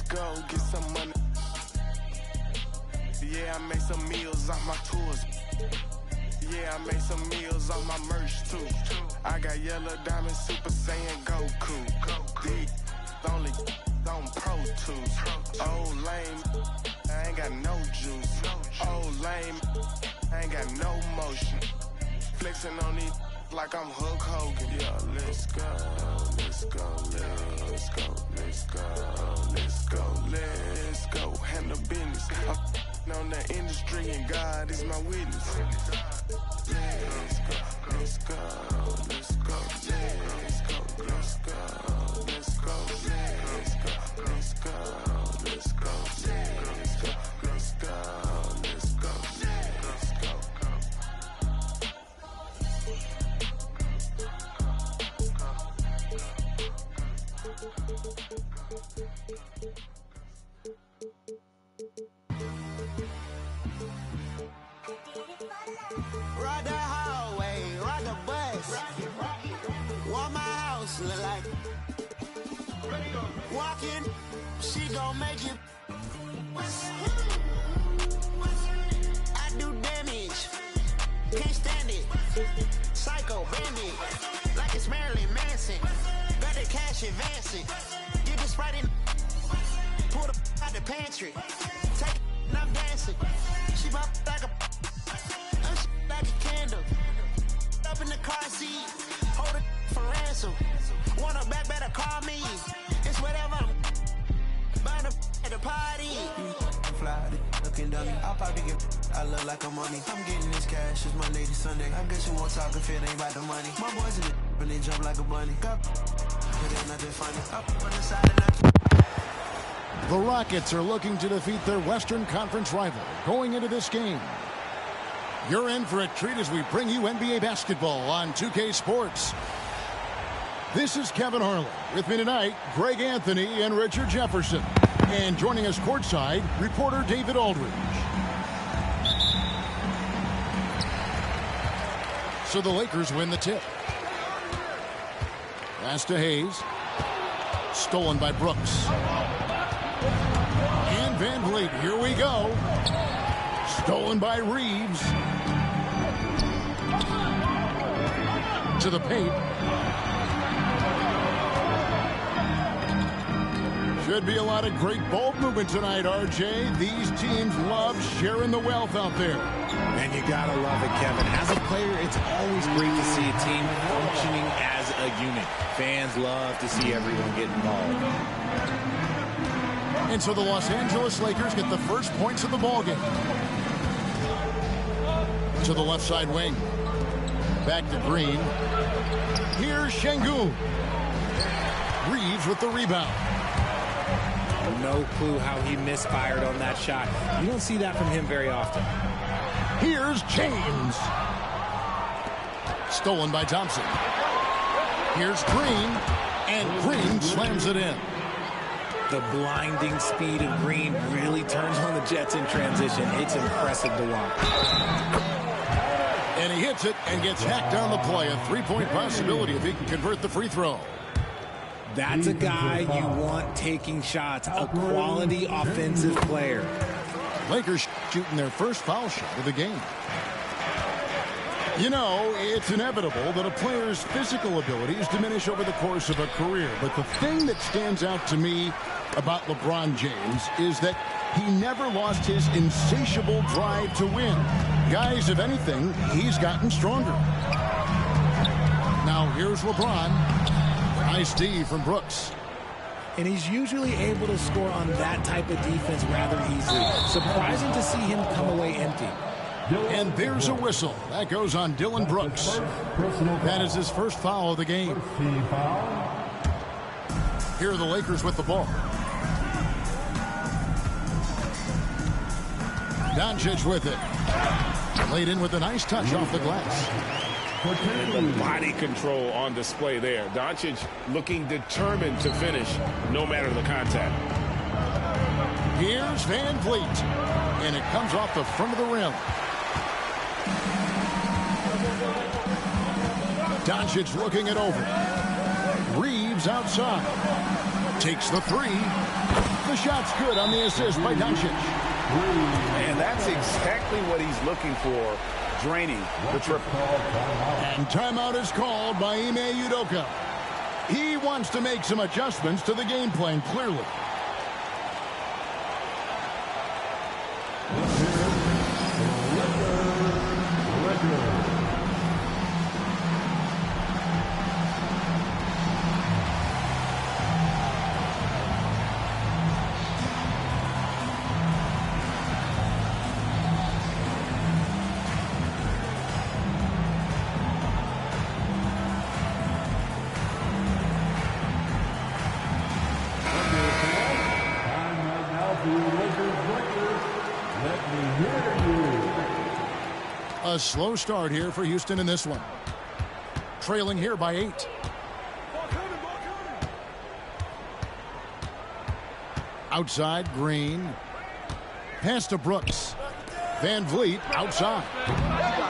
go get some money. Yeah, I made some meals off my tours. Yeah, I made some meals off my merch too. I got yellow diamond Super Saiyan Goku. These only on Pro Tools. Old lame, I ain't got no juice. Old lame, I ain't got no motion. Flexing on these like I'm Hulk Hogan. Yeah, let's go, let's go, let's go, let's go, let's go, let's go. Handle business. I'm on the industry and God is my witness. Let's go, let's go, let's go, let's go, let's go, let's go, let's go, let's go, let's go, let's go, let's go, let's go, let's go. Ride the hallway, ride the bus. What my house look like? Walking, she gon' make you. I do damage, can't stand it. Psycho bandit, like it's Marilyn Manson. Got the cash advancing. Get the Sprite in, pull the out the pantry. Take it, and I'm dancing. She bop like a. Like a candle, up in the car seat, hold it for ransom. Want her back, better call me. It's whatever. Burn at the party. Fly, looking dummy. I'll probably get. I look like I'm money. I'm getting this cash. It's my lady Sunday. I guess you won't talk if it ain't about the money. My boys in the and they jump like a bunny. But they're nothing funny. Up on the side and The Rockets are looking to defeat their Western Conference rival going into this game. You're in for a treat as we bring you NBA basketball on 2K Sports. This is Kevin Harlan. With me tonight, Greg Anthony and Richard Jefferson. And joining us courtside, reporter David Aldridge. So the Lakers win the tip. Pass to Hayes. Stolen by Brooks. And Van Vliet, here we go. Stolen by Reeves. To the paint. Should be a lot of great ball movement tonight, RJ. These teams love sharing the wealth out there. And you gotta love it, Kevin. As a player, it's always great to see a team functioning as a unit. Fans love to see everyone get involved. And so the Los Angeles Lakers get the first points of the ballgame. To the left side wing. Back to Green. Here's Şengün. Reeves with the rebound. No clue how he misfired on that shot. You don't see that from him very often. Here's James. Stolen by Thompson. Here's Green. And Green slams it in. The blinding speed of Green really turns on the Jets in transition. It's impressive to watch. And he hits it and gets hacked on the play. A three-point possibility if he can convert the free throw. That's a guy you want taking shots, a quality offensive player. Lakers shooting their first foul shot of the game. You know, it's inevitable that a player's physical abilities diminish over the course of a career. But the thing that stands out to me about LeBron James is that he never lost his insatiable drive to win. Guys, if anything, he's gotten stronger. Now, here's LeBron. Nice D from Brooks. And he's usually able to score on that type of defense rather easily. Surprising to see him come away empty. And there's a whistle. That goes on Dylan Brooks. That is his first foul of the game. Here are the Lakers with the ball. Doncic with it. Laid in with a nice touch off the glass. And the body control on display there. Doncic looking determined to finish no matter the contact. Here's Van Vliet. And it comes off the front of the rim. Doncic looking it over. Reeves outside. Takes the three. The shot's good on the assist by Doncic. And that's exactly what he's looking for, draining the triple. And timeout is called by Ime Udoka. He wants to make some adjustments to the game plan, clearly. A slow start here for Houston in this one. Trailing here by 8. Outside, Green. Pass to Brooks. Van Vliet outside.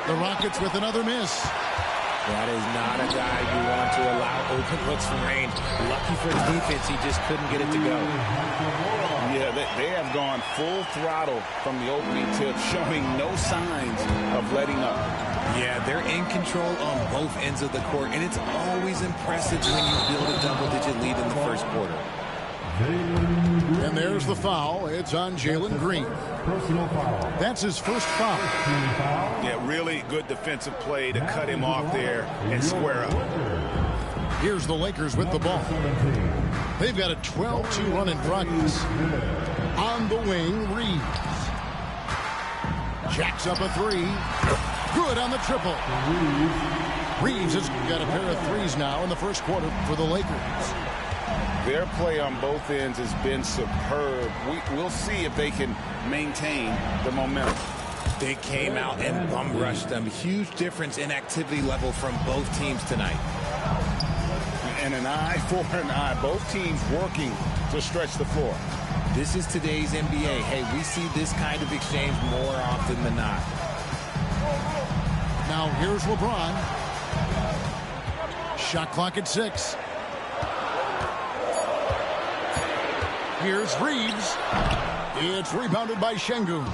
The Rockets with another miss. That is not a guy you want to allow open looks from range. Lucky for the defense, he just couldn't get it to go. Yeah, they have gone full throttle from the opening tip, showing no signs of letting up. Yeah, they're in control on both ends of the court, and it's always impressive when you build a double-digit lead in the first quarter. And there's the foul. It's on Jalen Green. That's his first foul. Yeah, really good defensive play to cut him off there and square up. Here's the Lakers with the ball. They've got a 12-2 run in progress. On the wing, Reeves. Jacks up a 3. Good on the triple. Reeves has got a pair of threes now in the first quarter for the Lakers. Their play on both ends has been superb. We'll see if they can maintain the momentum. They came out and bum rushed them. Huge difference in activity level from both teams tonight. And an eye for an eye. Both teams working to stretch the floor. This is today's NBA. Hey, we see this kind of exchange more often than not. Now here's LeBron. Shot clock at 6. Here's Reeves. It's rebounded by Şengün.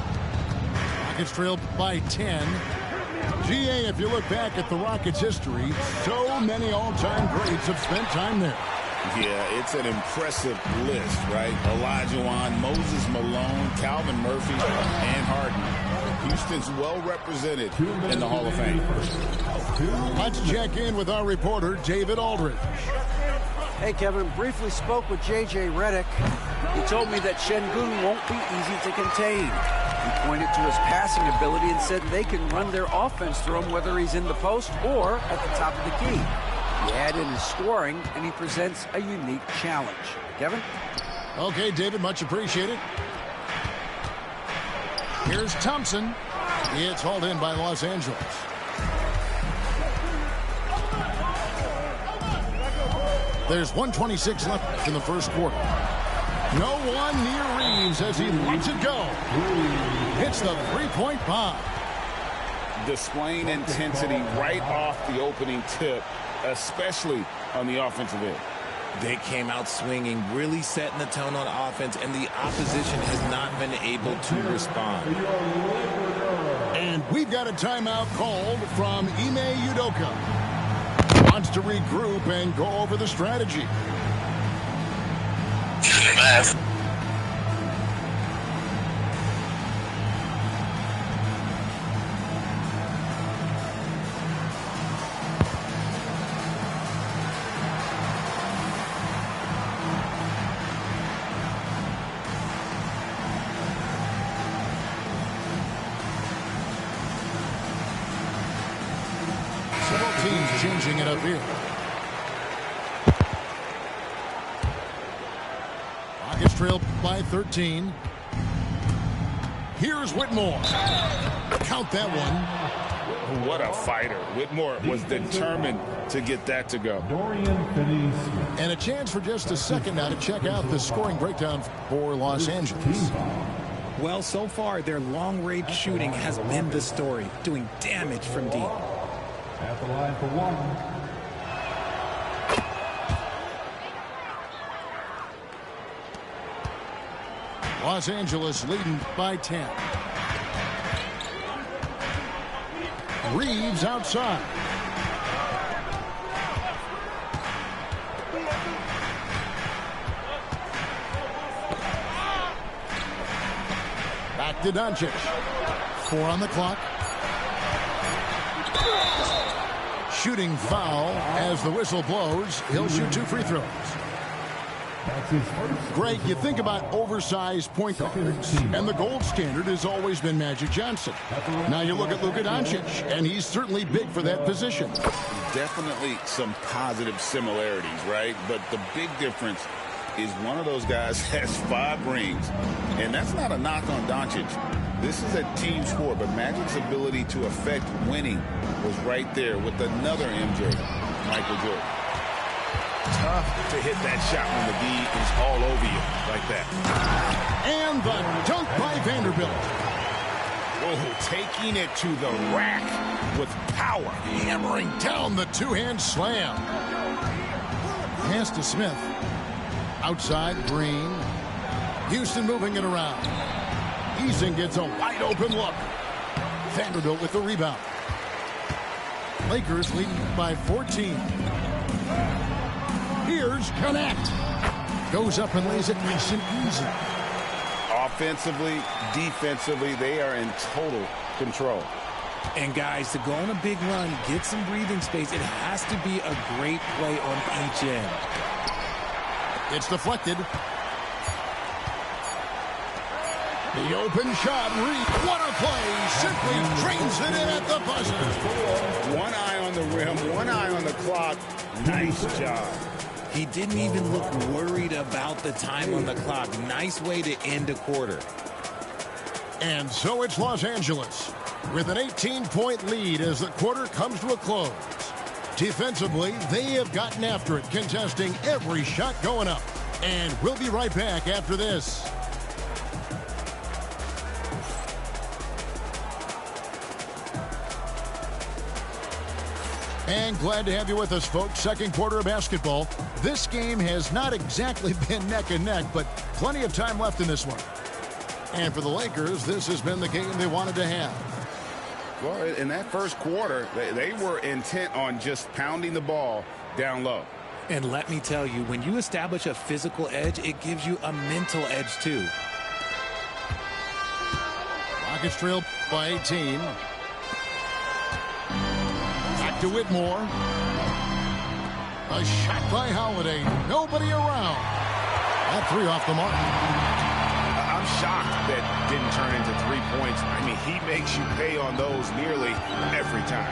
Rockets trailed by 10. GA, if you look back at the Rockets' history, so many all-time greats have spent time there. Yeah, it's an impressive list, right? Olajuwon, Moses Malone, Calvin Murphy, and Harden. Houston's well represented in the Hall of Fame. Let's check in with our reporter, David Aldridge. Hey, Kevin, briefly spoke with J.J. Redick. He told me that Şengün won't be easy to contain. He pointed to his passing ability and said they can run their offense through him whether he's in the post or at the top of the key. He add in his scoring, and he presents a unique challenge. Kevin? Okay, David, much appreciated. Here's Thompson. It's hauled in by Los Angeles. There's 1:26 left in the first quarter. No one near Reeves as he lets it go. Hits the three-point bomb. Displaying intensity right off the opening tip, especially on the offensive end. They came out swinging, really setting the tone on offense, and the opposition has not been able to respond. And we've got a timeout called from Ime Udoka. Wants to regroup and go over the strategy. Teams changing it up here. Rockets trail by 13. Here's Whitmore. Count that one. What a fighter. Whitmore was determined to get that to go. And a chance for just a second now to check out the scoring breakdown for Los Angeles. Well, so far, their long-range shooting has been the story, doing damage from deep. At the line for one. Los Angeles leading by 10. Reeves outside. Back to Doncic. 4 on the clock. Shooting foul as the whistle blows. He'll shoot 2 free throws. Greg, you think about oversized point guards, and the gold standard has always been Magic Johnson. Now you look at Luka Doncic, and he's certainly big for that position. Definitely some positive similarities, right? But the big difference is one of those guys has 5 rings, and that's not a knock on Doncic. This is a team sport, but Magic's ability to affect winning was right there with another MJ, Michael Jordan. Tough to hit that shot when the D is all over you like that. And the dunk by Vanderbilt. Oh, taking it to the rack with power. Hammering down the 2-hand slam. Pass to Smith. Outside, Green. Houston moving it around. Eason gets a wide open look. Vanderbilt with the rebound. Lakers leading by 14. Here's Connect. Goes up and lays it nice and easy. Offensively, defensively, they are in total control. And guys, to go on a big run, get some breathing space, it has to be a great play on each end. It's deflected. The open shot, Reed. What a play. Simply trains it in at the buzzer. One eye on the rim, one eye on the clock. Nice job. He didn't even look worried about the time on the clock. Nice way to end a quarter. And so it's Los Angeles with an 18-point lead as the quarter comes to a close. Defensively, they have gotten after it, contesting every shot going up. And we'll be right back after this. And glad to have you with us, folks. Second quarter of basketball. This game has not exactly been neck and neck, but plenty of time left in this one. And for the Lakers, this has been the game they wanted to have. Well, in that first quarter, they were intent on just pounding the ball down low. And let me tell you, when you establish a physical edge, it gives you a mental edge too. Rockets trail by 18. Back to Whitmore. A shot by Holiday. Nobody around. That 3 off the mark. I'm shocked that didn't turn into 3 points. I mean, he makes you pay on those nearly every time.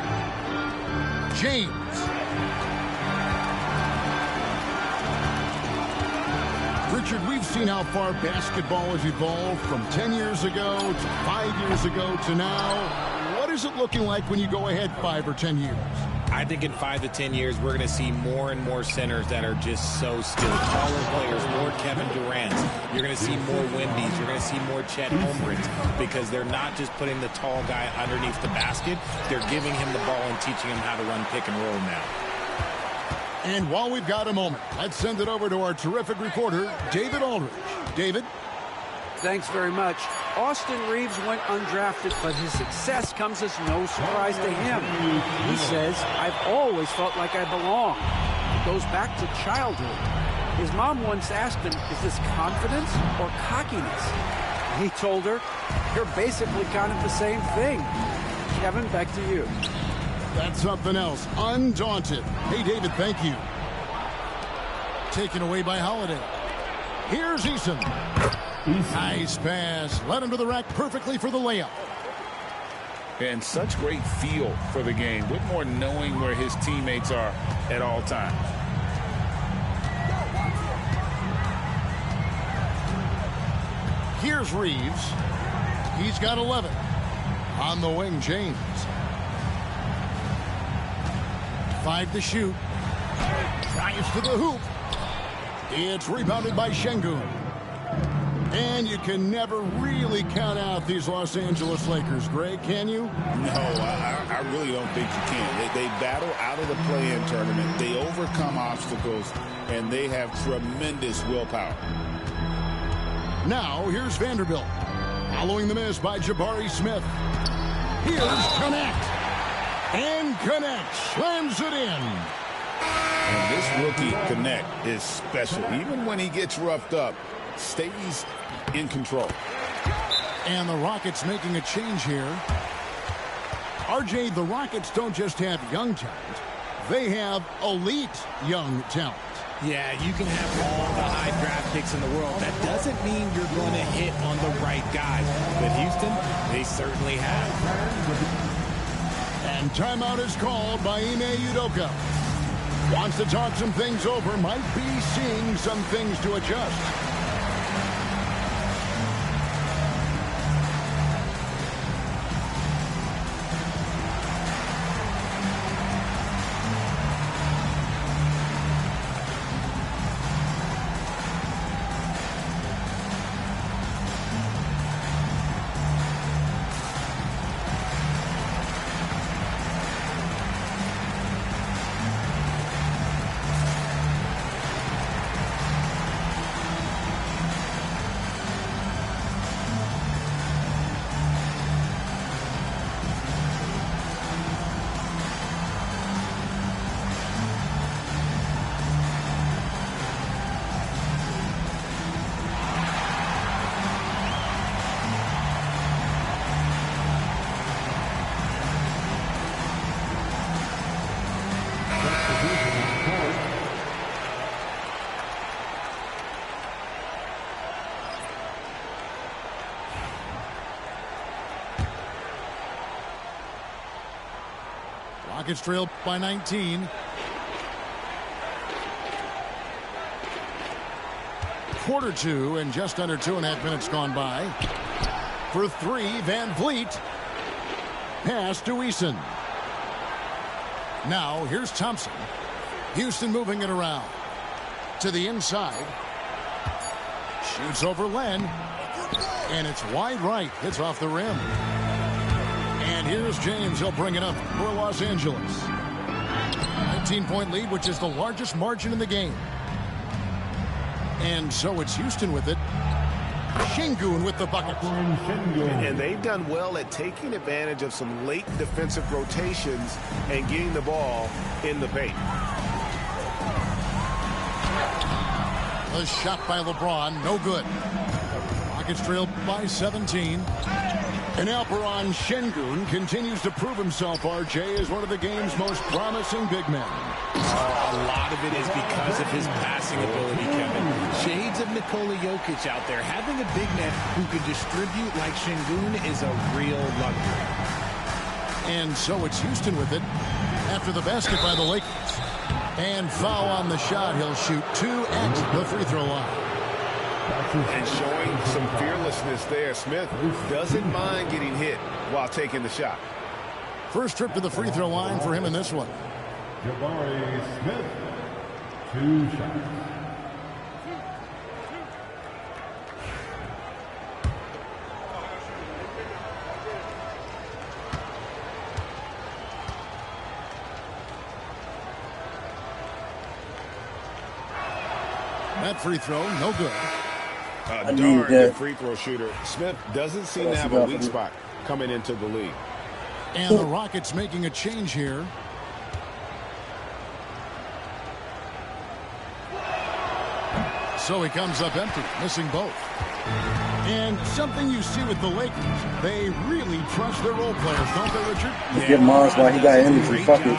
James. Richard, we've seen how far basketball has evolved from 10 years ago to 5 years ago to now. What is it looking like when you go ahead 5 or 10 years? I think in 5 to 10 years, we're going to see more and more centers that are just so skilled. Taller players, more Kevin Durant's. You're going to see more Wendy's. You're going to see more Chet Holmgrens because they're not just putting the tall guy underneath the basket. They're giving him the ball and teaching him how to run pick and roll now. And while we've got a moment, let's send it over to our terrific reporter, David Aldridge. David? Thanks very much. Austin Reeves went undrafted, but his success comes as no surprise to him. He says, I've always felt like I belong. It goes back to childhood. His mom once asked him, is this confidence or cockiness? He told her, you're basically kind of the same thing. Kevin, back to you. That's something else. Undaunted. Hey, David, thank you. Taken away by Holiday. Here's Eason. Nice pass. Led him to the rack perfectly for the layup. And such great feel for the game. Whitmore knowing where his teammates are at all times. Here's Reeves. He's got 11. On the wing, James. 5 to shoot. Drives to the hoop. It's rebounded by Şengün. And you can never really count out these Los Angeles Lakers, Greg, can you? No, I really don't think you can. They battle out of the play-in tournament. They overcome obstacles, and they have tremendous willpower. Now, here's Vanderbilt. Following the miss by Jabari Smith. Here's Connect. And Connect slams it in. And this rookie Connect is special. Even when he gets roughed up, stays in control. And the Rockets making a change here. RJ, the Rockets don't just have young talent. They have elite young talent. Yeah, you can have all the high draft picks in the world. That doesn't mean you're going to hit on the right guys. But Houston, they certainly have. And timeout is called by Ime Udoka. Wants to talk some things over. Might be seeing some things to adjust. Rockets trail by 19. Quarter two and just under 2.5 minutes gone by. For three, Van Vliet. Pass to Eason. Now here's Thompson. Houston moving it around. To the inside. Shoots over Len. And it's wide right. It's off the rim. And here's James. He'll bring it up for Los Angeles. 19-point lead, which is the largest margin in the game. And so it's Houston with it. Şengün with the bucket. And they've done well at taking advantage of some late defensive rotations and getting the ball in the paint. A shot by LeBron, no good. Rockets trail by 17. And Alperen Şengün continues to prove himself, RJ, as one of the game's most promising big men. A lot of it is because of his passing ability, Kevin. Shades of Nikola Jokic out there. Having a big man who can distribute like Şengün is a real luxury. And so it's Houston with it after the basket by the Lakers. And foul on the shot. He'll shoot two at the free throw line. And showing some fearlessness there. Smith doesn't mind getting hit while taking the shot. First trip to the free throw line for him in this one. Jabari Smith, 2 shots. That free throw, no good. A darn good free throw shooter. Smith doesn't seem to have a weak spot coming into the league. And the Rockets making a change here. So he comes up empty, missing both. And something you see with the Lakers, they really trust their role players, don't they, Richard? Yeah, get Mars while he got energy. Fuck it.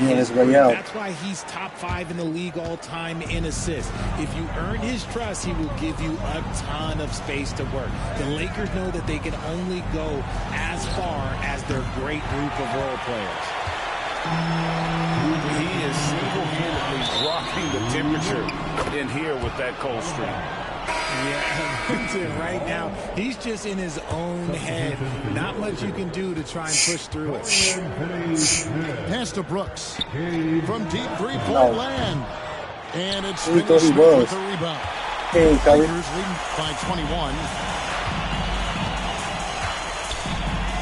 His way out. That's why he's top 5 in the league all time in assists. If you earn his trust, he will give you a ton of space to work. The Lakers know that they can only go as far as their great group of role players. He is single-handedly dropping the temperature in here with that cold streak. Yeah, that's it right now. He's just in his own head. Not much you can do to try and push through it. Pass to Brooks. From deep three-point land. And it's finished with the rebound. Hey, Lakers leading by 21.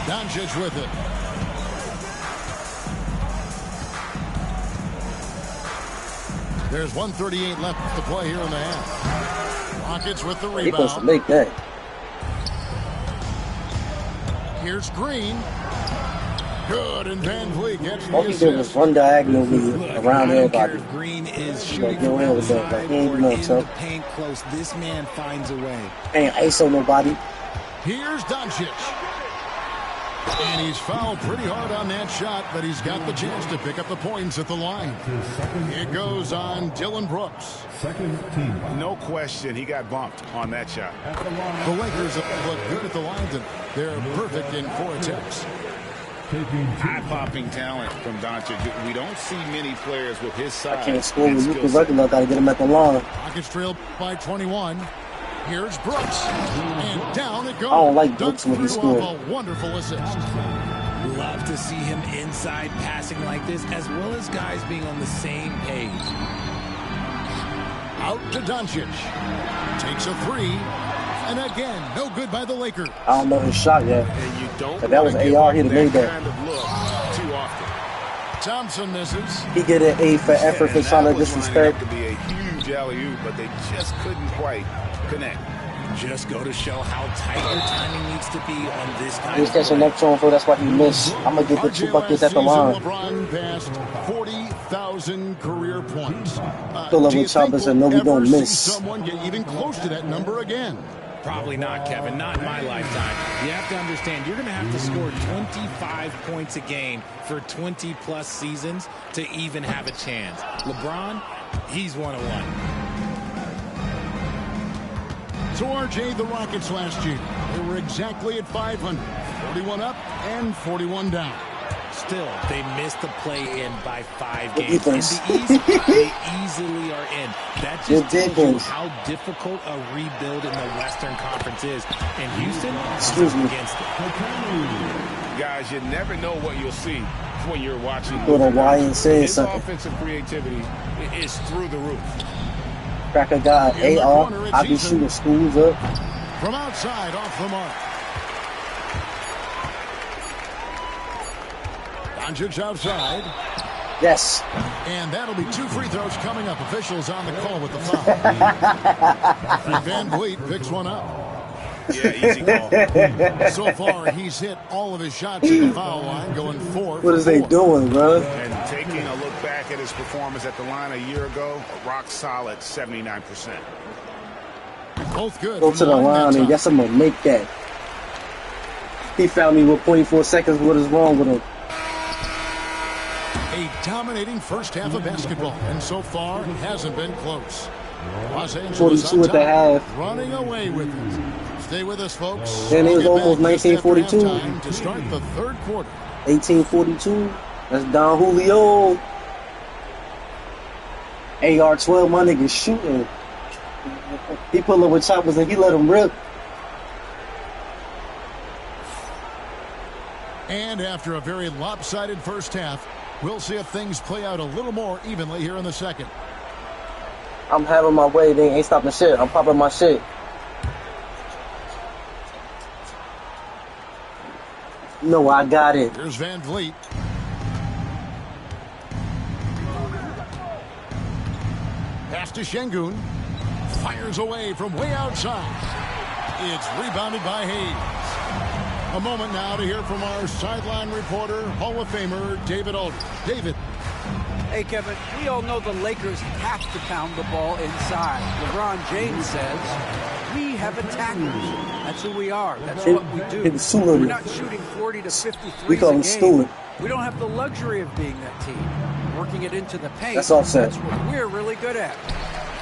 Doncic with it. There's 1:38 left to play here in the half. Rockets with the He supposed to rebound. make that. Here's Green. Good, and Van Vliet gets All the he did was assist. run diagonally around I don't care everybody. if Green is Like, shooting go from ahead with that, outside but he ain't or doing in so. the paint close. This man finds a way. Ain't ISO nobody. Here's Doncic. And he's fouled pretty hard on that shot, but he's got the chance to pick up the points at the line. It goes on Dylan Brooks. Second team. No question, he got bumped on that shot. The Lakers look good at the line tonight. They're perfect in 4 attempts. Eye-popping talent from Doncic. We don't see many players with his size. I can't score and with skill Luka set. Regular. Got to get him at the line. Rockets trail by 21. Here's Brooks. And down it goes. I don't like Brooks when he Dunked scores. through a wonderful assist. Love to see him inside passing like this, as well as guys being on the same page. Out to Doncic. Takes a 3. And again, no good by the Lakers. I don't know his shot yet. And you don't If that was wanna give AR, up he'd have made that. kind of look too often. Thompson misses. He get an A for effort for And trying to that was lining disrespect. up to be a huge alley-oop, but they just couldn't quite connect. Just go to show how tight your timing needs to be on this kind He was of catching play. up to him, so that's why he missed. I'm going to get the 2 buckets at the line. LeBron passed 40,000 career points. Fill up Do you with choppers think and know we'll we don't ever see miss. someone get even close to that number again? Probably not, Kevin. Not in my lifetime. You have to understand, you're going to have to score 25 points a game for 20-plus seasons to even have a chance. LeBron, he's 101. So RJ, the Rockets last year, they were exactly at 500. 41 up and 41 down. Still, they missed the play-in by 5 Good games. In the defense. East, they easily are in. That Good just tells you defense. how difficult a rebuild in the Western Conference is. And Houston Excuse me. against it. Guys, you never know what you'll see when you're watching. Go to Y and say His something. offensive creativity is through the roof. Cracker got In the AR. corner, it's I be Eason. shooting schools up. From outside, off the mark. Doncic outside. Yes. And that'll be 2 free throws coming up. Officials on the call with the foul. Van Vliet picks one up. Yeah, easy call. So far, he's hit all of his shots at the foul line, going 4 What for is they 4. doing, bro? And taking a look back at his performance at the line a year ago, a rock solid 79%. Both good. Go from to the that line time. and yes, I'm going to make that. He found me with 0.4 seconds. What is wrong with him? A dominating first half of basketball, and so far it hasn't been close. Los Angeles 42 at the half. running away with it. Stay with us, folks. And it was We'll get almost back just after 1942. halftime to start the 3rd quarter. 1842. That's Don Julio. AR-12, my nigga shooting. He pull up with choppers and he let him rip. And after a very lopsided first half, we'll see if things play out a little more evenly here in the second. I'm having my way. They ain't stopping shit. I'm popping my shit. No, I got it. Here's Van Vliet. Pass to Şengün. Fires away from way outside. It's rebounded by Hayes. A moment now to hear from our sideline reporter, Hall of Famer David Aldridge. David. Hey, Kevin, we all know the Lakers have to pound the ball inside. LeBron James says, we have attackers. That's who we are. That's what we do. We're not shooting 40 to 50 threes We call him a game. Stewart. We don't have the luxury of being that team. Working it into the paint, That's offset. that's what we're really good at.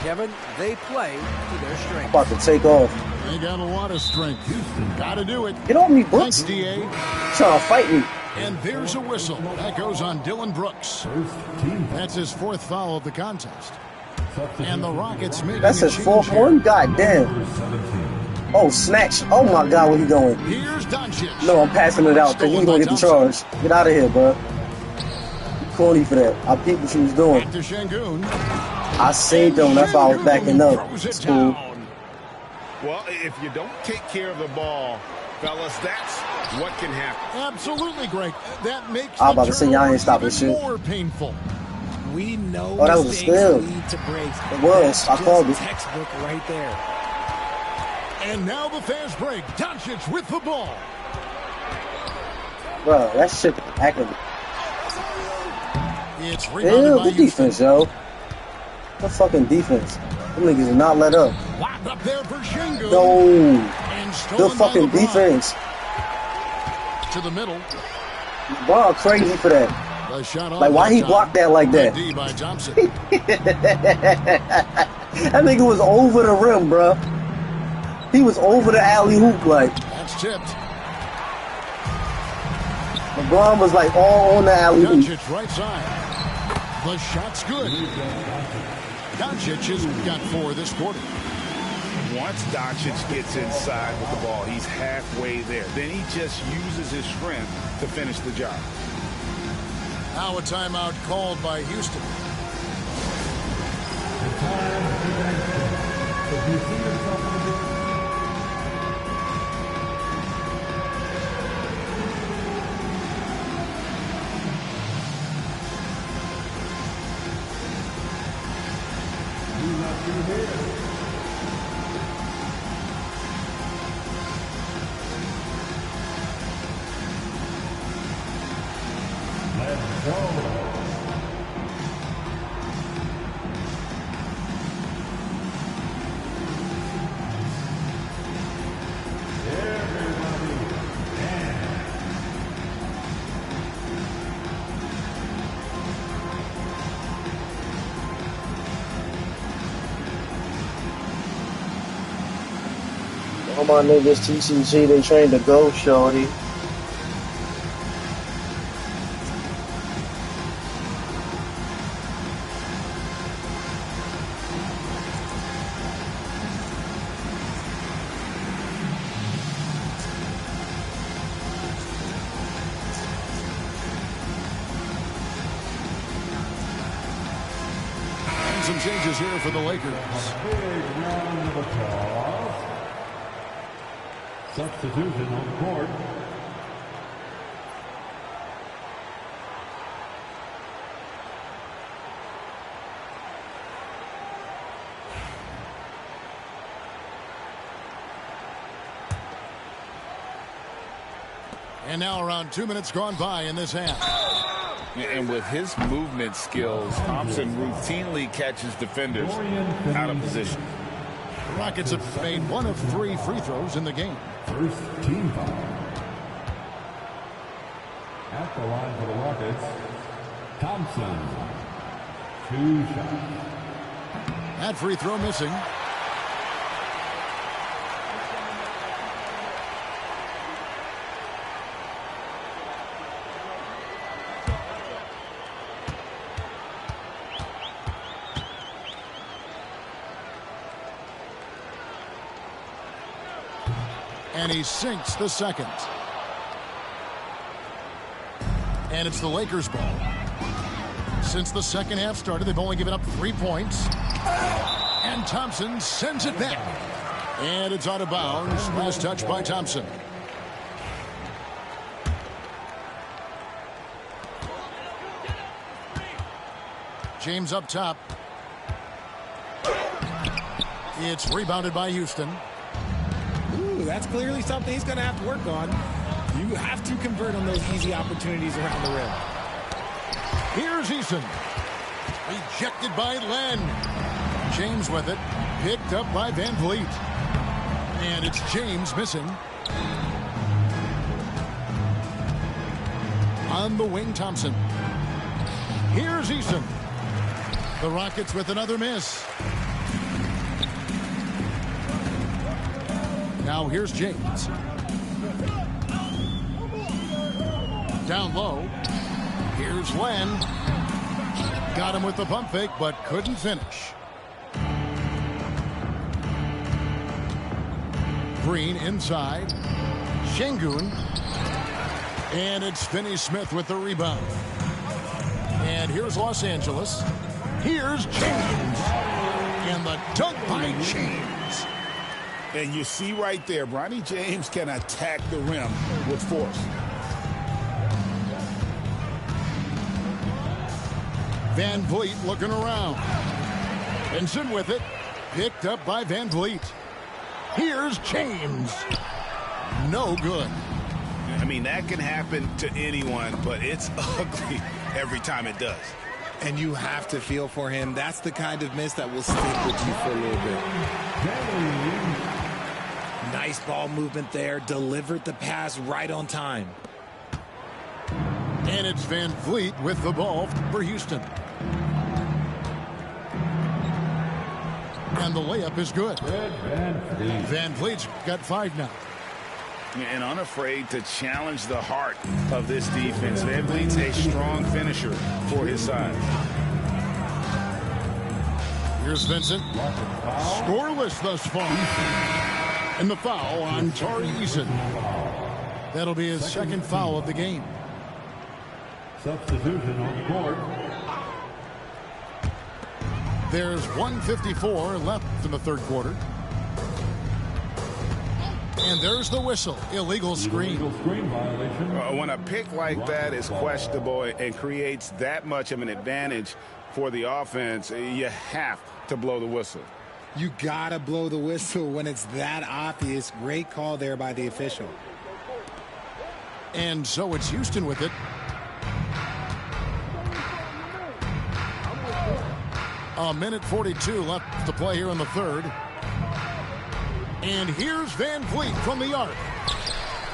Kevin, they play to their I'm strength. about to take off. They got a lot of strength. Got to do it. Get on me, Thanks, Brooks. D.A. Trying to fight me. And there's a whistle. That goes on Dylan Brooks. That's his 4th foul of the contest. And the Rockets making That's a his change 4th here. one? God damn. Oh, snatch. Oh, my God, where he going? Here's Doncic. No, I'm passing it out because he's going to get the charge. Get out of here, bro. You corny for that. I peeped what you was doing. Back to Şengün. I saved him. That's why I was backing up. Throws it It's cool. down. Well, if you don't take care of the ball, fellas, that's what can happen. Absolutely, Greg. That makes I was the about to say, y'all ain't turnover stopping even shit. more painful. We know Oh, that was a mistakes steal. lead to breaks. It was. That's I called just it. textbook right there. And now the fast break. Doncic with the ball. Bro, that shit acting. It's rebounded by good defense, yo. What fucking defense? Them niggas did not let up. Locked up there for Shingo. No. And Good fucking defense. To the middle. LeBron crazy for that. The shot like, why he blocked that like that? D by Thompson. That nigga was over the rim, bro. He was over the alley hoop, like. That's tipped. LeBron was like all on the alley hoop. Doncic right side. The shot's good. Doncic has got 4 this quarter. Once Doncic gets inside with the ball, he's halfway there. Then he just uses his strength to finish the job. Now a timeout called by Houston. All my niggas TCG, they trained to go, shorty. Some changes here for the Lakers. Big round of applause. Substitution on the court. And now around 2 minutes gone by in this half. And with his movement skills, Thompson routinely catches defenders out of position. The Rockets have made 1 of 3 free throws in the game. First team foul. At the line for the Rockets, Thompson. 2 shots. That free throw missing. And he sinks the second. And it's the Lakers' ball. Since the second half started, they've only given up 3 points. And Thompson sends it back. And it's out of bounds. Last touch by Thompson. James up top. It's rebounded by Houston. That's clearly something he's going to have to work on. You have to convert on those easy opportunities around the rim. Here's Eason. Rejected by Len. James with it. Picked up by Van Vliet. And it's James missing. On the wing, Thompson. Here's Eason. The Rockets with another miss. Now here's James. Down low. Here's Len. Got him with the pump fake, but couldn't finish. Green inside. Şengün. And it's Finney-Smith with the rebound. And here's Los Angeles. Here's James. And the dunk by James. And you see right there, Bronny James can attack the rim with force. Van Vliet looking around. Benson with it. Picked up by Van Vliet. Here's James. No good. I mean, that can happen to anyone, but it's ugly every time it does. And you have to feel for him. That's the kind of miss that will stick with you for a little bit. Nice ball movement there. Delivered the pass right on time. And it's Van Vliet with the ball for Houston. And the layup is good. Van Vliet's got 5 now. And unafraid to challenge the heart of this defense. Van Vliet's a strong finisher for his size. Here's Vincent. Scoreless thus far. And the foul on Tari Eason. That'll be his second foul of the game. Substitution on the court. There's 1:54 left in the third quarter. And there's the whistle. Illegal screen. When a pick like that is questionable and creates that much of an advantage for the offense, you have to blow the whistle. You gotta blow the whistle when it's that obvious. Great call there by the official. And so it's Houston with it. A minute 42 left to play here in the third. And here's Van Vliet from the arc.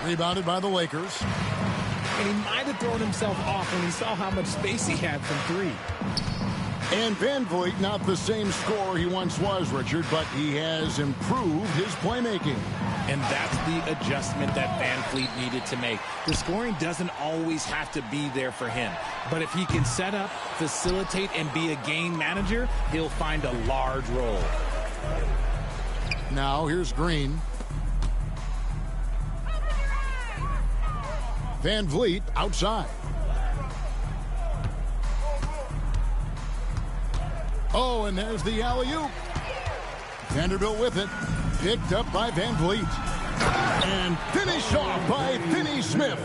Rebounded by the Lakers. And he might have thrown himself off when he saw how much space he had from 3. And Van Vliet, not the same scorer he once was, Richard, but he has improved his playmaking. And that's the adjustment that Van Vliet needed to make. The scoring doesn't always have to be there for him. But if he can set up, facilitate, and be a game manager, he'll find a large role. Now here's Green. Van Vliet outside. Oh, and there's the alley-oop. Vanderbilt with it. Picked up by Van Vliet. And finished off by Finney-Smith.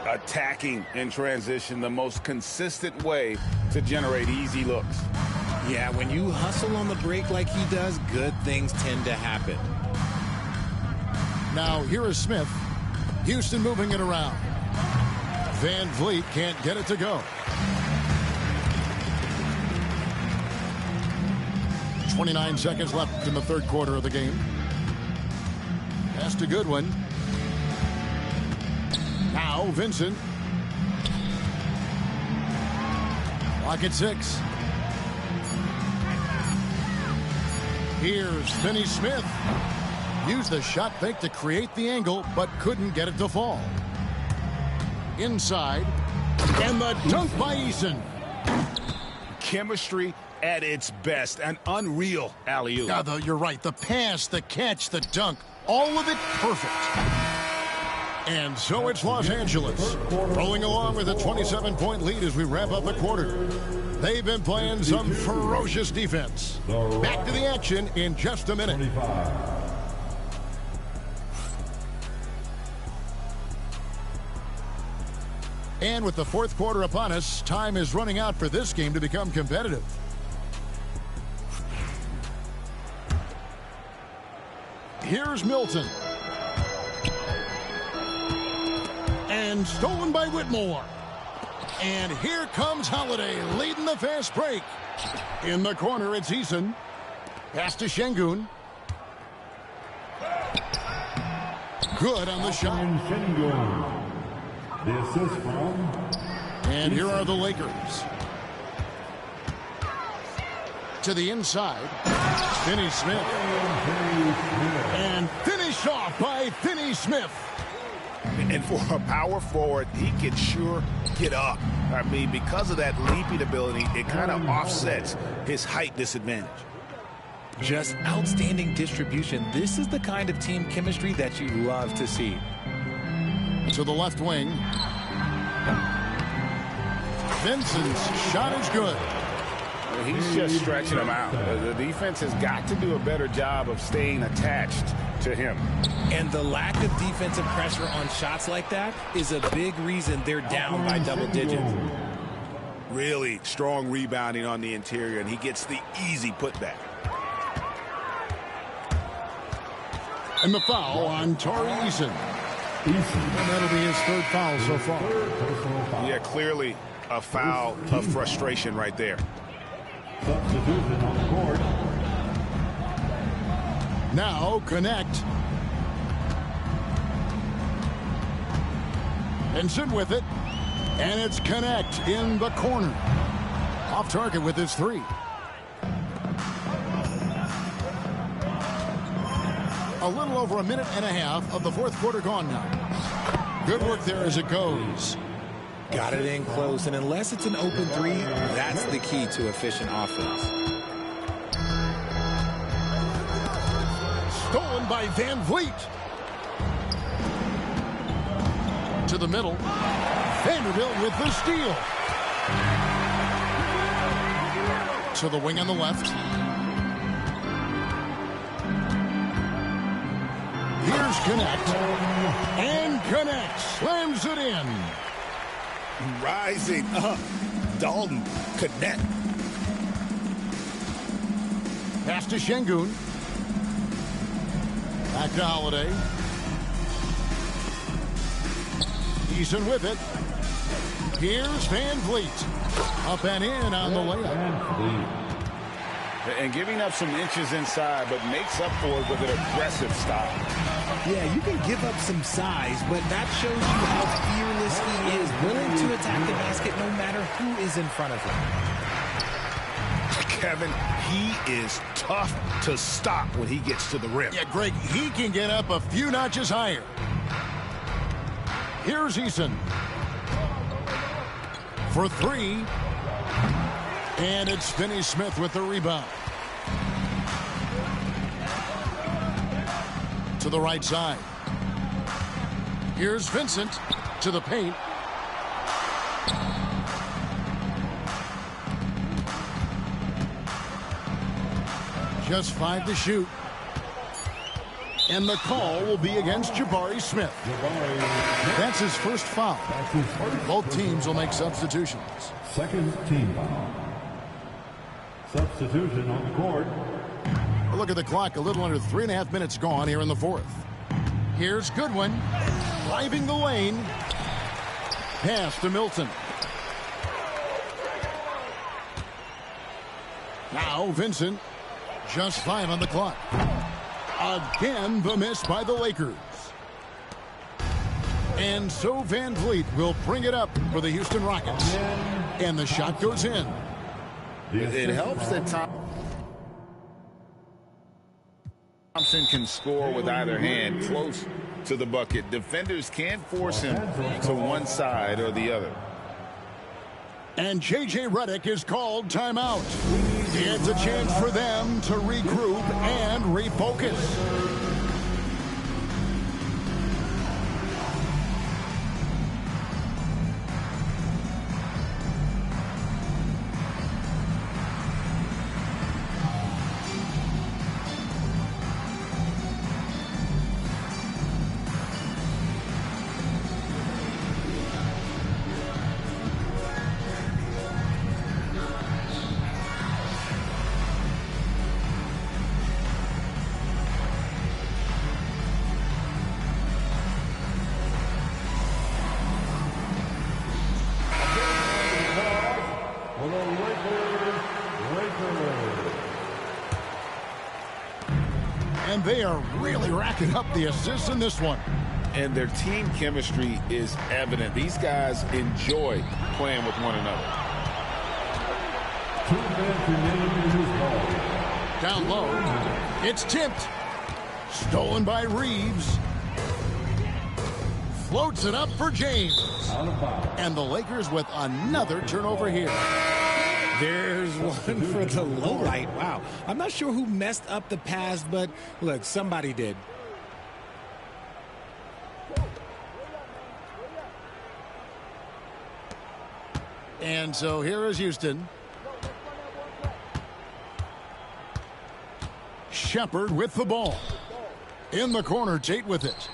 Attacking in transition, the most consistent way to generate easy looks. Yeah, when you hustle on the break like he does, good things tend to happen. Now here is Smith. Houston moving it around. Van Vliet can't get it to go. 29 seconds left in the third quarter of the game. That's a good one. Now Vincent. Clock at 6. Here's Finney-Smith. Used the shot fake to create the angle, but couldn't get it to fall. Inside. And the dunk by Eason. Chemistry at its best. An unreal alley-oop. Yeah, you're right. The pass, the catch, the dunk. All of it perfect. And so it's Los Angeles. Rolling along with a 27-point lead as we wrap up the quarter. They've been playing some ferocious defense. Back to the action in just a minute. And with the fourth quarter upon us, time is running out for this game to become competitive. Here's Milton. And stolen by Whitmore. And here comes Holiday leading the fast break. In the corner, it's Eason. Pass to Şengün. Good on the shot. The assist from. And here are the Lakers. To the inside. Finney-Smith. And finished off by Finney-Smith. And for a power forward, he can sure get up. I mean, because of that leaping ability, it kind of offsets his height disadvantage. Just outstanding distribution. This is the kind of team chemistry that you love to see. To the left wing. Vincent's shot is good. He's just stretching him out. The defense has got to do a better job of staying attached to him. And the lack of defensive pressure on shots like that is a big reason they're down by double digits. Really strong rebounding on the interior, and he gets the easy putback. And the foul on Tari Eason. And that'll be his third foul so far. Yeah, clearly a foul of frustration right there. Substitution on the court. Now connect. Vincent with it. And it's connect in the corner. Off target with his three. A little over a minute and a half of the fourth quarter gone now. Good work there as it goes. Got it in close, and unless it's an open three, that's the key to efficient offense. Stolen by Van Vliet. To the middle. Vanderbilt with the steal. To the wing on the left. Here's Connect. And Connect slams it in. Rising up. Dalton Connect. Pass to Şengün. Back to Holiday. Eason with it. Here's Van Vliet. Up and in on the layup. And giving up some inches inside, but makes up for it with an aggressive style. Yeah, you can give up some size, but that shows you how fearless he is, willing to attack the basket no matter who is in front of him. Kevin, he is tough to stop when he gets to the rim. Yeah, Greg, he can get up a few notches higher. Here's Eason. For three. And it's Finney-Smith with the rebound. To the right side. Here's Vincent to the paint. Just 5 to shoot. And the call will be against Jabari Smith. That's his first foul. Both teams will make substitutions. Second team foul. Substitution on the court. A look at the clock. A little under 3.5 minutes gone here in the fourth. Here's Goodwin. Driving the lane. Pass to Milton. Now Vincent. Just 5 on the clock. Again, the miss by the Lakers. And so Van Vliet will bring it up for the Houston Rockets. And the shot goes in. It helps that Thompson can score with either hand close to the bucket. Defenders can't force him to one side or the other. And J.J. Redick is called timeout. It's a chance for them to regroup and refocus. And they are really racking up the assists in this one. And their team chemistry is evident. These guys enjoy playing with one another. Down low. It's tipped. Stolen by Reeves. Floats it up for James. And the Lakers with another turnover here. There's one for the low light. Wow. I'm not sure who messed up the pass, but look, somebody did. And so here is Houston. Shepard with the ball. In the corner, Tate with it.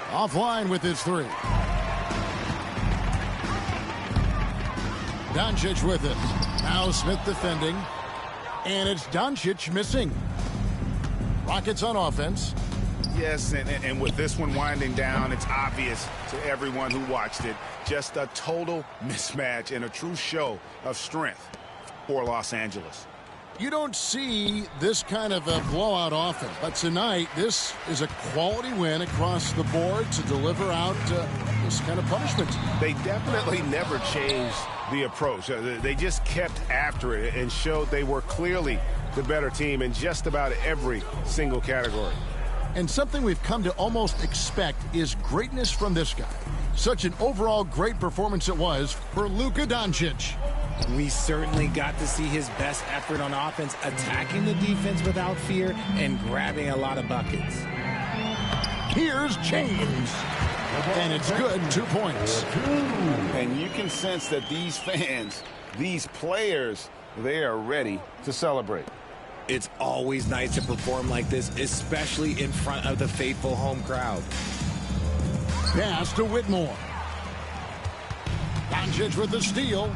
Offline with his three. Doncic with it. Now Smith defending. And it's Doncic missing. Rockets on offense. Yes, and with this one winding down, it's obvious to everyone who watched it. Just a total mismatch and a true show of strength for Los Angeles. You don't see this kind of a blowout often, but tonight this is a quality win across the board to deliver out this kind of punishment. They definitely never changed the approach. They just kept after it and showed they were clearly the better team in just about every single category. And something we've come to almost expect is greatness from this guy. Such an overall great performance it was for Luka Doncic. We certainly got to see his best effort on offense, attacking the defense without fear and grabbing a lot of buckets. Here's James. And it's good, 2 points. And you can sense that these fans, these players, they are ready to celebrate. It's always nice to perform like this, especially in front of the faithful home crowd. Pass to Whitmore. Doncic with the steal.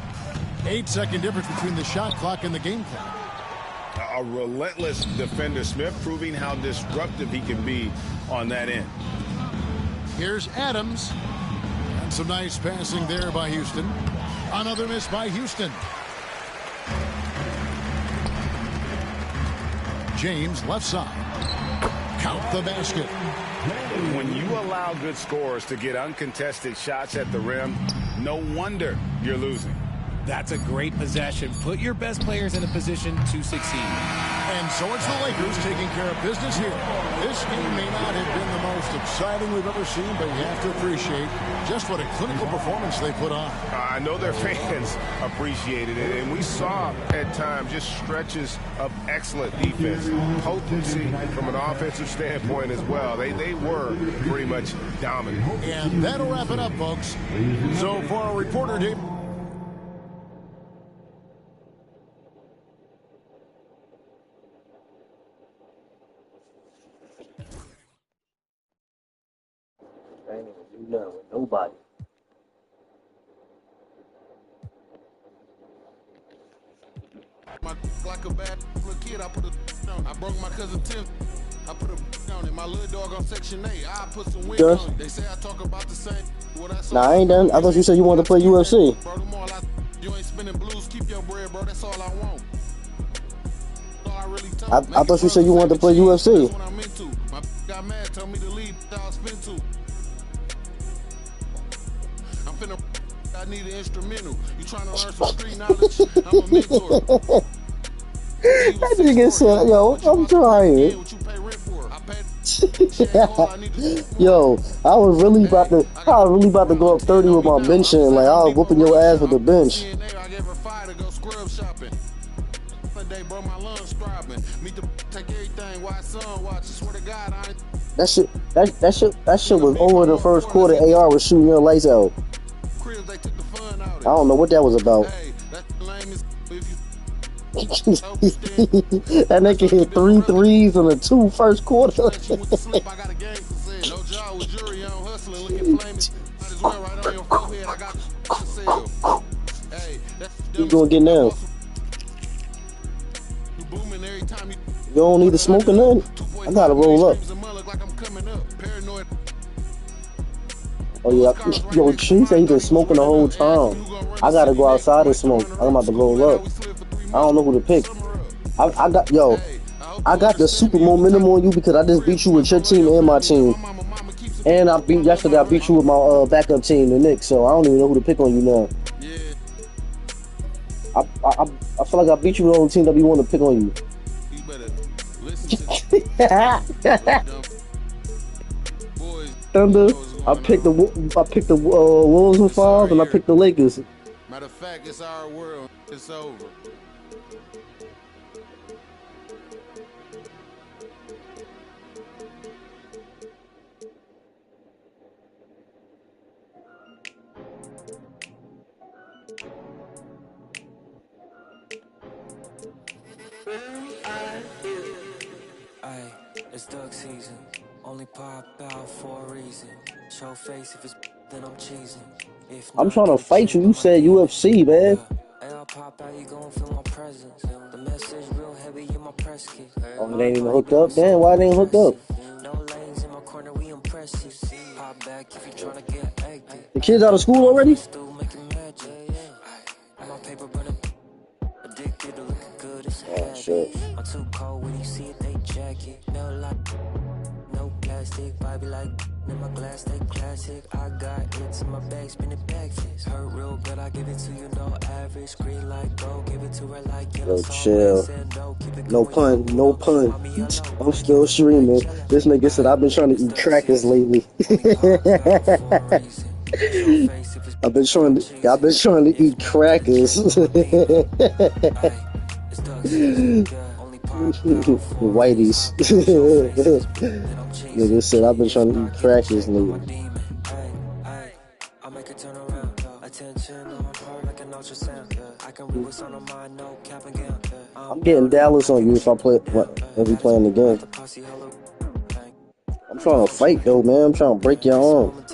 8-second difference between the shot clock and the game clock. A relentless defender, Smith, proving how disruptive he can be on that end. Here's Adams. And some nice passing there by Houston. Another miss by Houston. James left side. Count the basket. When you allow good scorers to get uncontested shots at the rim, no wonder you're losing. That's a great possession. Put your best players in a position to succeed. And so it's the Lakers taking care of business here. This game may not have been the most exciting we've ever seen, but you have to appreciate just what a clinical performance they put on. I know their fans appreciated it, and we saw at times just stretches of excellent defense, potency from an offensive standpoint as well. They were pretty much dominant. And that'll wrap it up, folks. So for our reporter, Dave. No, nobody. Like a bad little kid, I put a on. I broke my cousin Tim. I put a on it. My little dog on Section 8. I put some wind on it. They say I talk about the same. Nah, I ain't done. I thought you said you wanted to play UFC. Bro, you ain't spinning blues. Keep your bread, bro. That's all I want. I thought you said you wanted to play UFC. That's what I'm into. My got mad, told me to leave. I'll spin to. I'm finna. I need an instrumental. You trying to learn some street knowledge? I'm a mentor. That nigga said, yo, I'm trying. Yo, I was really about to go up 30 with my bench and like I was whooping your ass with the bench. I gave her fire to go scrub shopping. Day, bro, my lungs throbbing. Me to take everything. Why son watch? I swear to God, I ain't. That shit was over the first quarter. AR was shooting your lights out. They took the fun out. I don't know what that was about. Hey, that's the lamest. That nigga hit 3 threes in the 2 first quarter. I got a game for sale. No job with jury on hustling, looking flaming. Might as well right on your forehead. I got for sale. Hey, that's you gonna get now? You booming every time you. You don't need to smoke or nothing. I gotta roll up. Oh yeah, yo, she said he been smoking the whole time. I gotta go outside and smoke. I'm about to roll up. I don't know who to pick. I got the super momentum on you because I just beat you with your team and my team. And yesterday I beat you with my backup team, the Knicks. So I don't even know who to pick on you now. I feel like I beat you with the only team that we want to pick on you. Thunder. I picked the Wolves in 5, and I picked the Lakers. Matter of fact, it's our world. It's over. Aye, it's duck season. Only pop out for a reason. Show face if it's then I'm cheesing. I'm trying to fight you. You said UFC, man. I'll pop out, you gon' feel my presence. The message real heavy in my press kit. Oh, it ain't even hooked up? Damn, why it ain't hooked up? No lanes in my kids out of school already? Oh, shit. I'm too cold when you see it, they jacket. No like, no plastic, Bobby like in my glass, they classic. I got it in my bag, spin it back. Hurt real good, I give it to you, no average. Green like gold, give it to her like yellow. Yo, chill. No pun, no pun. I'm still streaming. This nigga said I've been trying to eat crackers lately. I've been trying to eat crackers. Whiteys. Nigga said I've been trying to eat crackers lately. I'm getting Dallas on you if we playing again. I'm trying to fight though, man. I'm trying to break your arm.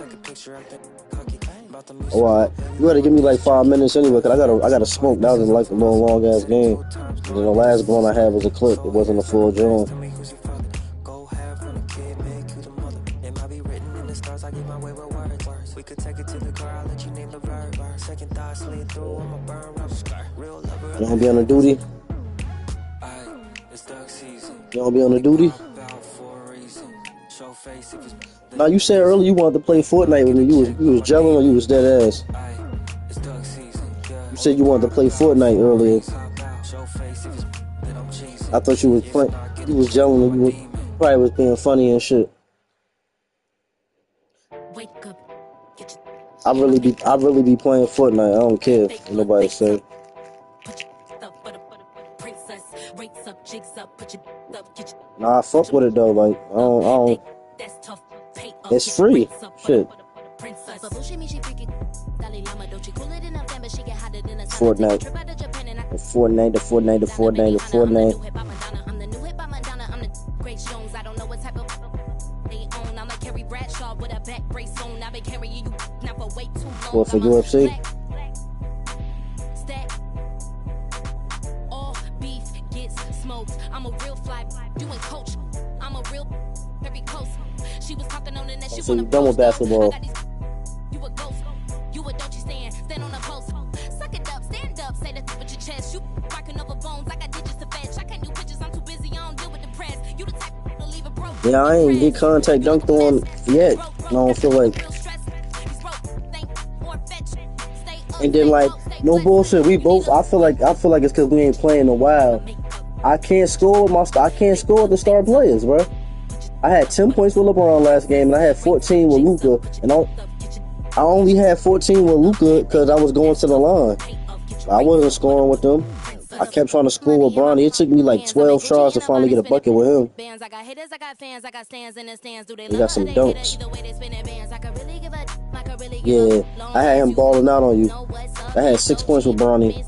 Oh, alright. You gotta give me like 5 minutes anyway, cause I gotta smoke. That was like a long ass game. And the last one I had was a clip. It wasn't a full joint. You don't be on the duty? You don't be on the duty? Now you said earlier you wanted to play Fortnite with me. You was gelling or you was dead ass? You said you wanted to play Fortnite earlier. I thought you was playing. You was gelling and you probably was being funny and shit. I really be playing Fortnite. I don't care if nobody say. Nah, I fuck with it though. Like I don't. It's free. Shit. Fortnite. What for UFC? So you done with basketball? Yeah, I ain't get contact dunked on yet. I don't feel like. And then like, no bullshit. I feel like it's because we ain't playing in a while. I can't score with the star players, bro. I had 10 points with LeBron last game, and I had 14 with Luka, and I only had 14 with Luka because I was going to the line. I wasn't scoring with them. I kept trying to score with Bronny. It took me like 12 tries to finally get a bucket with him. He got some dunks. Yeah, I had him balling out on you. I had 6 points with Bronny.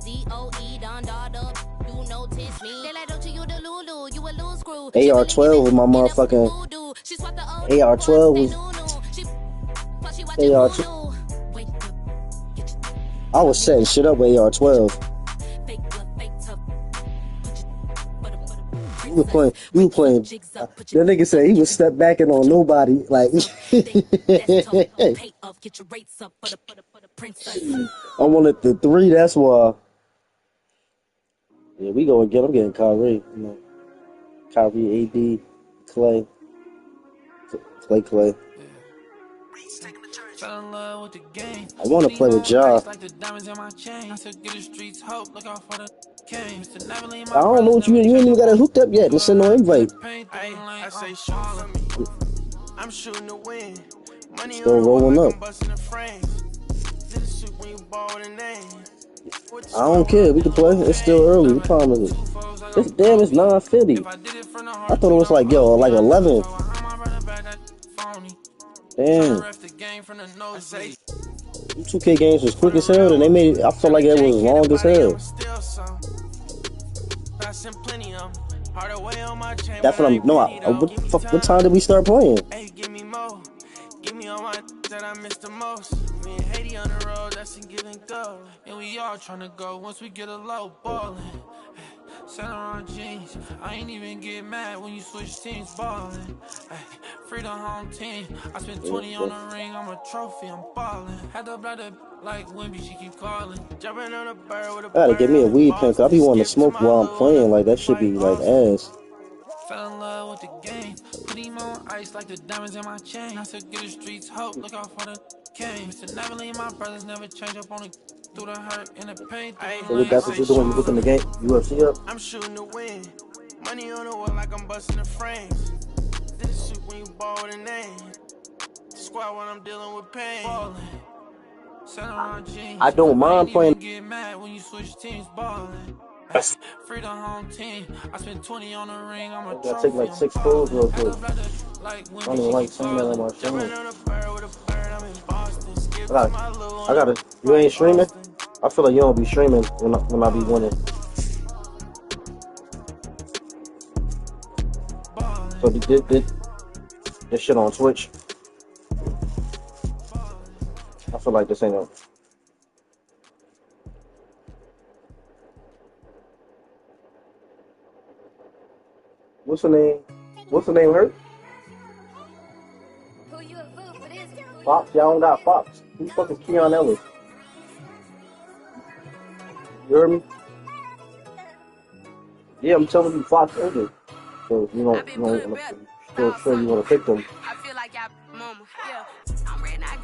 AR-12 with my motherfucking AR-12 was AR-12. I was setting shit up with AR-12. You were playing. That nigga said he was step backing on nobody. Like, I wanted the 3. That's why. Yeah, we go again. I'm getting Kyrie. You know, Kyrie, AD, Clay. I want to play with Ja. I don't know what you ain't even got it hooked up yet and send no invite. Still rolling up. I don't care. We can play. It's still early. What time is it? It's 9:50. I thought it was like 11. Damn. 2K games was quick as hell, and they made it. I felt like it was long as hell. That's what I'm. No, what time did we start playing? Give me all my that I missed the most. Me and Haiti on the road, that's in give and go. And we all trying to go once we get a low ballin'. Slytherin jeans. I ain't even get mad when you switch teams, ballin'. Free the home team. I spent 20 on the ring, I'm a trophy, I'm ballin'. Had to blood the like Wimby, she keep calling. Jumping on a bird with a I gotta get me a weed pen. I be wanting to smoke while I'm playing. Like, that should be like ass. Fell in love with the game. Put him on ice like the diamonds in my chain. I said, get the streets hope, look out for the game. Said, never leave my brothers, never change up on the through the hurt and the pain. So what that's what you're doing? You looking the game UFC up? I'm shooting to win. Money on the wall like I'm busting the frames. This shit when you ball with a name. Squad when I'm dealing with pain. I don't mind playing. Get mad when you switch teams, ballin'. Free the home team. I spent 20 on the ring. I'm a trophy. I take like 6 pulls real quick. I don't even like saying that on my stream. I gotta. You ain't streaming? I feel like you don't be streaming when I be winning. So did this shit on Twitch? I feel like this ain't a. What's her name? What's her name? Hurt? Fox? Y'all don't got Fox. Who the fuck is Keon Ellis? You heard me? Yeah, I'm telling you, Fox injured. So you don't still sure you want to pick them.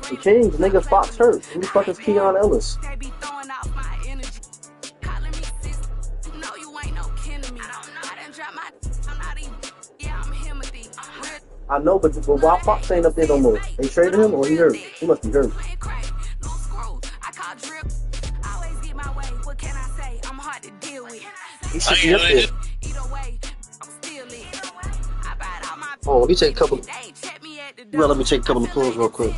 The change, nigga, Fox hurt. Who the fuck is Keon Ellis? I know, but why Fox ain't up there no more? They traded him or he hurt? He must be hurt. He should be up there. Oh, let me take a couple. Well, let me take a couple of pulls real quick.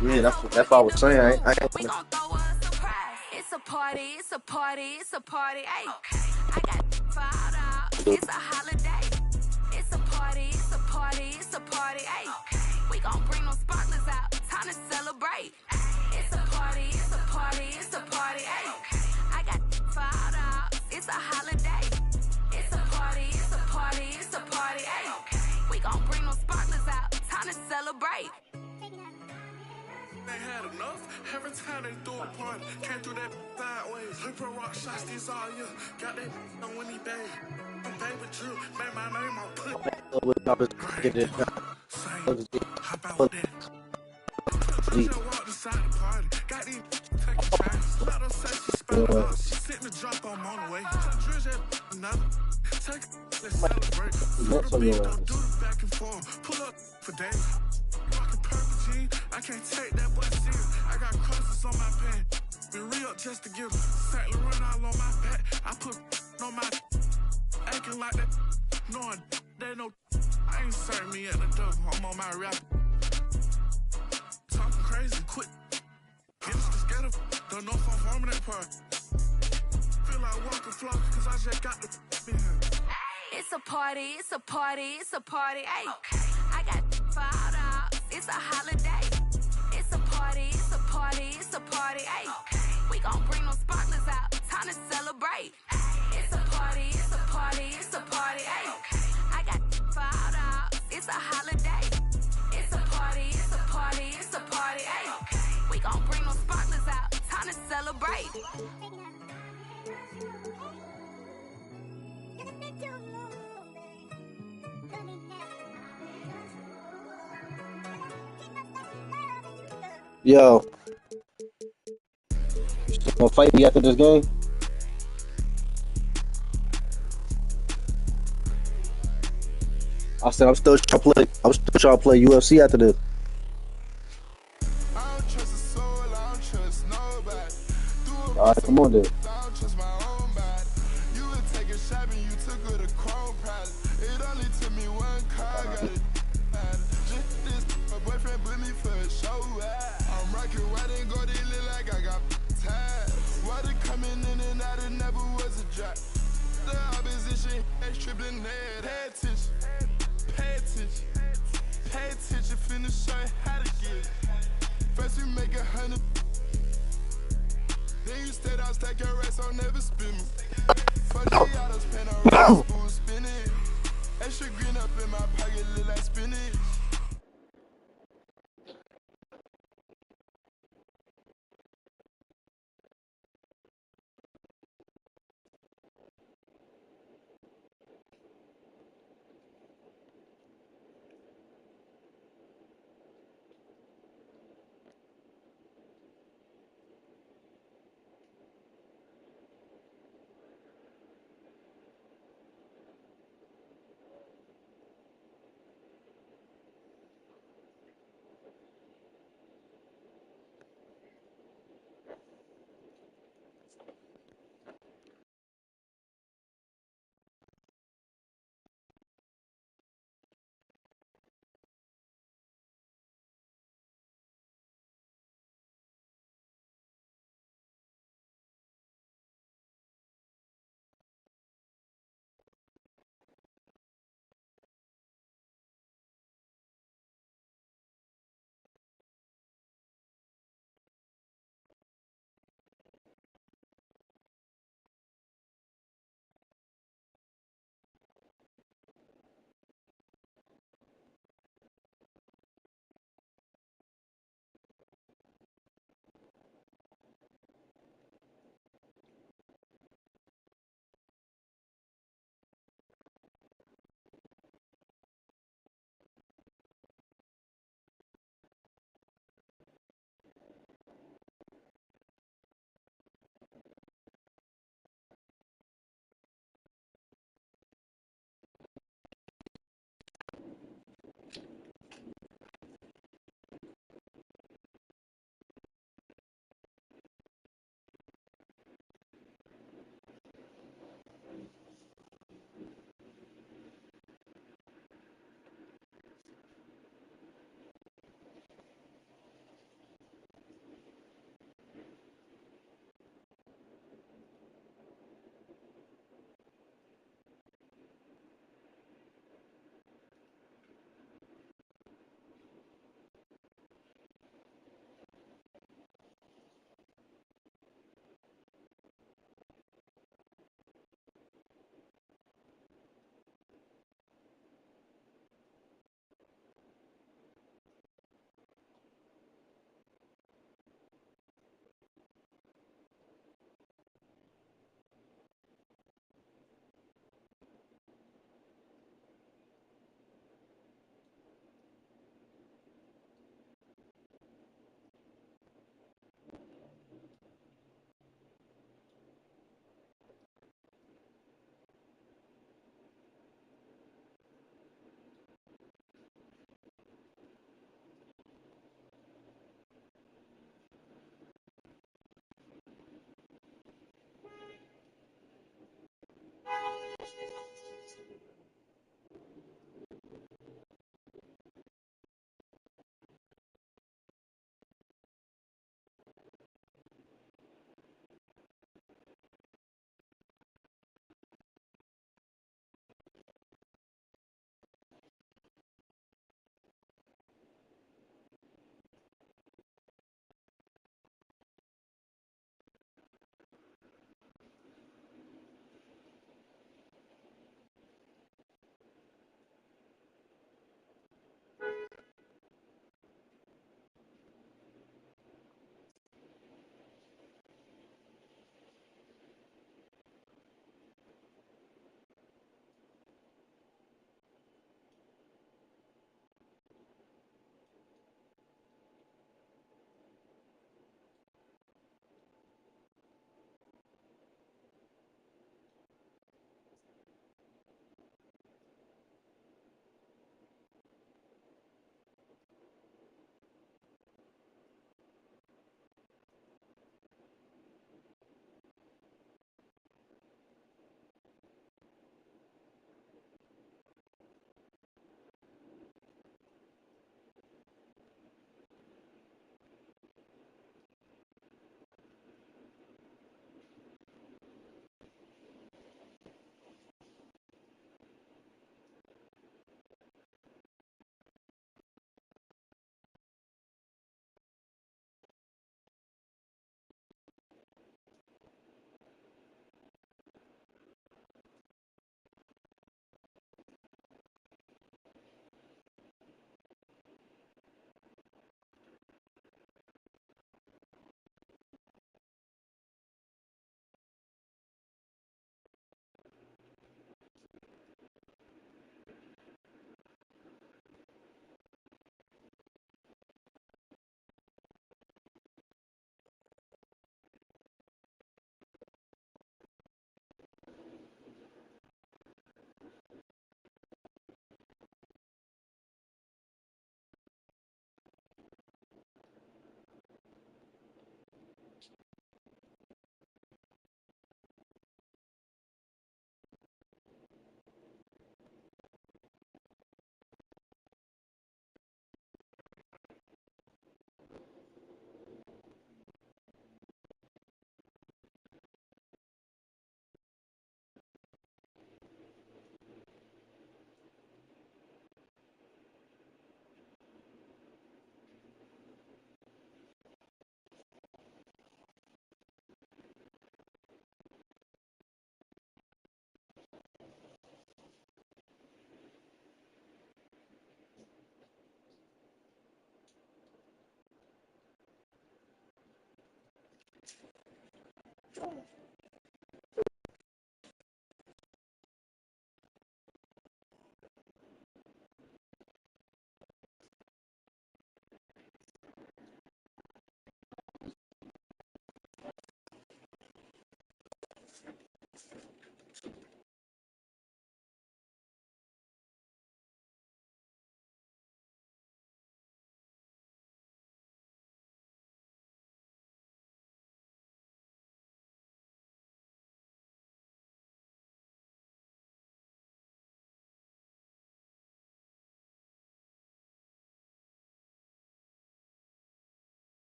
Yeah, that's what I was saying. I ain't It's a party, it's a party, it's a party. Ay, I got fired out. It's a holiday. It's a party, it's a party, it's a party. Ay, we gon' bring them sparklers out. Time to celebrate. It's a party, it's a party, it's a party. Ay, I got fired out. It's a holiday. It's a party, it's a party, it's a party. Ay, we gon' bring them sparklers out. Time to celebrate. They had enough. Every time they threw a party, came through that sideways. Hyper rock shots these all year. Got that on Winnie Bay. Baby Drew, made my name on put. Hop out with that. Walk inside the party. Got these take a chance. Let her say she spelled up. She sitting to drop on the way. Driz that another. Take a let's celebrate. Throw the beat, don't do the back and forth. Pull up for days. I can't take that boy serious. I got crosses on my pants. Been real just to give Slytherin all on my back. I put on my acting like that. Knowing they know I ain't serving me at the door. I'm on my rap. Talking crazy, quit. Get us scared of. Don't know if I'm forming that part. Feel like walking flock, cause I just got the in here. It's a party, it's a party, it's a party. Ay, I got fired out. It's a holiday. It's a party, it's a party, it's a party. Ay, we gon' bring them sparklers out. Time to celebrate. It's a party, it's a party, it's a party. Ay, I got fired out. It's a holiday. It's a party, it's a party, it's a party. Ay, we gon' bring them sparklers out. Time to celebrate. Yo, you still gonna fight me after this game? I said I'm still trying to play. I'm still trying to play UFC after this. I don't trust a soul, I don't trust nobody. All right, come on then. I don't trust my own body. You would take a shot and you took her to Chrome Palace. It only took me one car, got it. Just this, my boyfriend put me for a show. I'm rocking white and gold, they look like I got time. Water coming in and out, it never was a drop. The opposition, tripling head, pay attention. Pay attention. Pay attention, finna show you how to get it. First we make 100. Then you stayed out, stack your rest, I'll never spin me. For the autos, pen around, spoon spinning. Extra green up in my pocket, look like spinach.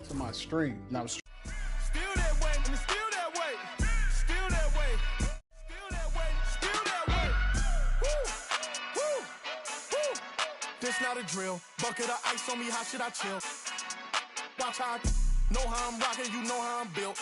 to my stream. Now, Still that way, and it's still that way. Still that way. Still that way. Still that way. Woo! Woo! Woo! This not a drill. Bucket of ice on me, how should I chill? Watch how I know how I'm rocking, you know how I'm built.